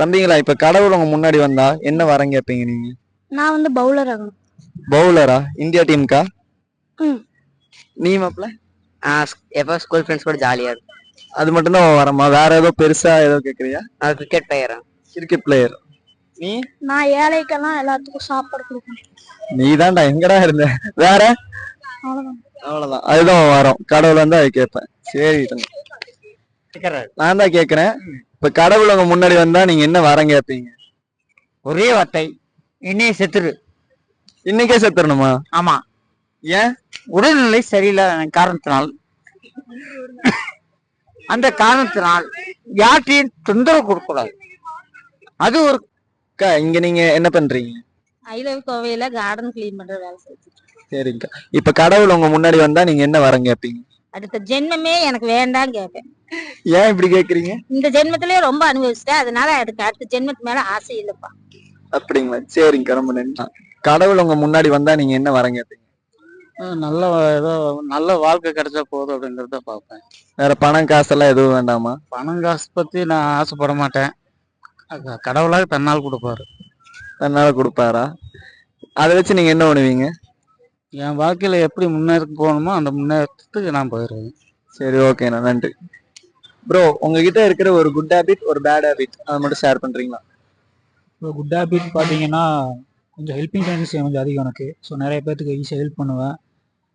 தம்பிங்களா, இப்ப கடவுள் உங்க முன்னாடி வந்தா என்ன வரம் கேட்பீங்க நீங்க? நான் வந்து பவுலர் ஆகணும். பவுலரா? இந்தியா டீமுக்கா? ம். நீ மாப்ள? எப்போ ஸ்கூல் ஃப்ரெண்ட்ஸ் கூட ஜாலியா இருக்கும். அது மட்டும் தான் வரமா? வேற ஏதோ பெருசா ஏதோ கேக்குறியா? அது கிரிக்கெட் பிளேயரா? Cricket player. நீ? நான் ஏழைக்கெல்லாம் எல்லாத்துக்கும் சாப்பாடு கொடுப்பேன். நீ தான்டா, எங்கடா இருந்த? வேற? அவ்வளவுதான். அவ்வளவுதான், அதுதான் வரும். கடவுள் வந்தா அது கேட்பேன். சரி தம்பி. நான் தான் கேக்குறேன். இப்ப கடவுள் உங்க முன்னாடி வந்தா நீங்க என்ன வரம் கேட்பீங்க? ஒரே வார்த்தை, என்னையே செத்துரு. இன்னைக்கே செத்துறணுமா? ஆமா. ஏன்? உடல்நிலை சரியில்லாத காரணத்தினால், அந்த காரணத்தினால் யார்ட்டையும் தொந்தரவு கொடுக்க கூடாது. அது ஒரு இங்க நீங்க என்ன பண்றீங்க? ஐ லவ் கோவையில கார்டன் கிளீன் பண்ற வேலை செஞ்சுட்டு. சரிங்கக்கா. இப்ப கடவுள் உங்க முன்னாடி வந்தா நீங்க என்ன வரம் கேட்பீங்க? அடுத்த ஜென்மமே எனக்கு வேண்டாம் கேட்பேன். ஏன் இப்படி கேக்குறீங்க? இந்த ஜென்மத்திலேயே ரொம்ப அனுபவிச்சிட்டேன், அதனால அதுக்கு அடுத்த ஜென்மத்து மேல ஆசை இல்லப்பா. அப்படிங்களா? சரிங்க, ரொம்ப நன்றி. கடவுள் உங்க முன்னாடி வந்தா நீங்க என்ன வரம் கேட்பீங்க? நல்ல ஏதோ நல்ல வாழ்க்கை கிடைச்சா போதும் அப்படிங்கறத பார்ப்பேன். வேற பணம் காசெல்லாம் எதுவும் வேண்டாமா? பணம் காசு பத்தி நான் ஆசைப்பட மாட்டேன். கடவுளாக தன்னால் கொடுப்பாரு. தன்னால கொடுப்பாரா? அதை வச்சு நீங்க என்ன பண்ணுவீங்க? என் வாழ்க்கையில எப்படி முன்னேறி போகணுமோ அந்த முன்னேற்றத்துக்கு நான் போயிடுவேன். சரி, ஓகேண்ணா, நன்றி. ப்ரோ, உங்ககிட்ட இருக்கிற ஒரு குட் ஹேபிட், ஒரு பேட் ஹேபிட், அதை மட்டும் ஷேர் பண்றீங்களா? இப்போ குட் ஹேபிட் பார்த்தீங்கன்னா, கொஞ்சம் ஹெல்பிங் டெண்டன்சி கொஞ்சம் அதிகம் எனக்கு. ஸோ நிறைய பேருக்கு ஈஸியாக ஹெல்ப் பண்ணுவேன்.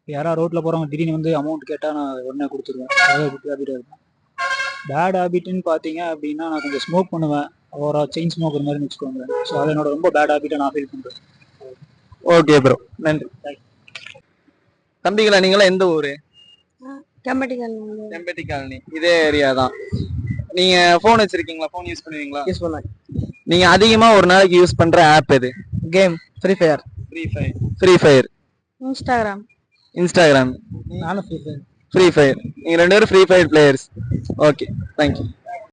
யாராவது ரோட்டில் போகிறவங்க திடீர்னு வந்து அமௌண்ட் கேட்டால் நான் உடனே கொடுத்துருவேன். அதாவது குட் ஹேபிட்டாக இருக்கும். பேட் ஹேபிட்னு பார்த்தீங்க அப்படின்னா, நான் கொஞ்சம் ஸ்மோக் பண்ணுவேன். ஒரு செயின் ஸ்மோக்கர் மாதிரி வச்சுக்கோங்க. ஸோ அது என்னோட ரொம்ப பேட் ஹேபிட்டாக நான் ஃபீல் பண்ணுறேன். ஓகே ப்ரோ, நன்றி. தம்பிங்களா, நீங்களா எந்த ஊரு? செம்பட்டி காலனி. இதே ஏரியா தான். நீங்க போன் வச்சிருக்கீங்களா? போன் யூஸ் பண்ணுவீங்களா? யூஸ் பண்ணேன். நீங்க அதிகமா ஒரு நாளைக்கு யூஸ் பண்ற ஆப் எது? Game free fire. Free fire. Instagram. நானும் ஃப்ரீ ஃபயர். Free fire. நீங்க ரெண்டு பேரும் free fire players. Okay, thank you.